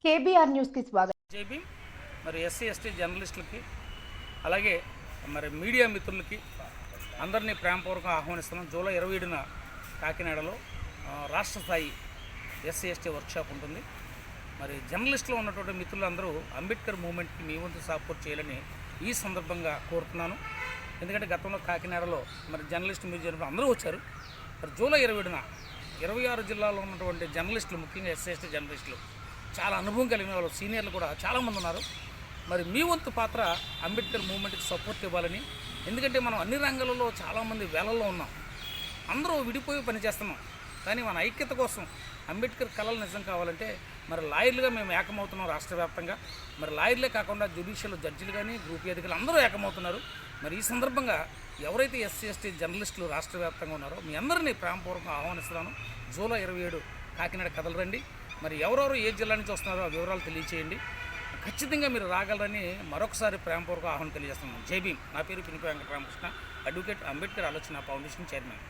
KBR న్యూస్కి స్వాగతం. జై భీమ్. మరి ఎస్సీ ఎస్టీ జర్నలిస్టులకి అలాగే మరి మీడియా మిత్రులకి అందరినీ ప్రేమపూర్వకంగా ఆహ్వానిస్తున్నాం. జూలై 27న కాకినాడలో రాష్ట్ర స్థాయి ఎస్సీ ఎస్టీ వర్క్షాప్ ఉంటుంది. మరి జర్నలిస్టులో ఉన్నటువంటి మిత్రులందరూ అంబేద్కర్ మూవ్మెంట్కి మీ వంతు సపోర్ట్ చేయాలని ఈ సందర్భంగా కోరుతున్నాను. ఎందుకంటే గతంలో కాకినాడలో మరి జర్నలిస్ట్ మ్యూజియం అందరూ వచ్చారు. మరి జూలై 27న 26 జిల్లాల్లో ఉన్నటువంటి జర్నలిస్టులు, ముఖ్యంగా ఎస్సీ ఎస్టీ జర్నలిస్టులు, చాలా అనుభవం కలిగిన వాళ్ళు, సీనియర్లు కూడా చాలామంది ఉన్నారు. మరి మీ వంతు పాత్ర అంబేద్కర్ మూవ్మెంట్కి సపోర్ట్ ఇవ్వాలని. ఎందుకంటే మనం అన్ని రంగాలలో చాలామంది వేలల్లో ఉన్నాం, అందరూ విడిపోయి పనిచేస్తున్నాం. కానీ మన ఐక్యత కోసం అంబేద్కర్ కళలు నిజం కావాలంటే మరి లాయర్లుగా మేము ఏకమవుతున్నాం రాష్ట్ర వ్యాప్తంగా. మరి లాయర్లే కాకుండా జ్యుడిషియల్ జడ్జిలు కానీ, గ్రూప్ అధికారులు అందరూ ఏకమవుతున్నారు. మరి ఈ సందర్భంగా ఎవరైతే ఎస్సీ ఎస్టీ జర్నలిస్టులు రాష్ట్ర వ్యాప్తంగా ఉన్నారో మీ అందరినీ ప్రేమపూర్వకంగా ఆహ్వానిస్తున్నాను. జూలై 27 కాకినాడ కథలు రండి. మరి ఎవరెవరు ఏ జిల్లా నుంచి వస్తున్నారో ఆ వివరాలు తెలియచేయండి. ఖచ్చితంగా మీరు రాగలరని మరొకసారి ప్రేమపూర్వక ఆహ్వానం తెలియజేస్తున్నాను. జై భీమ్. నా పేరు పినిపి వెంకటరామకృష్ణ, అడ్వకేట్, అంబేద్కర్ ఆలోచన ఫౌండేషన్ చైర్మన్.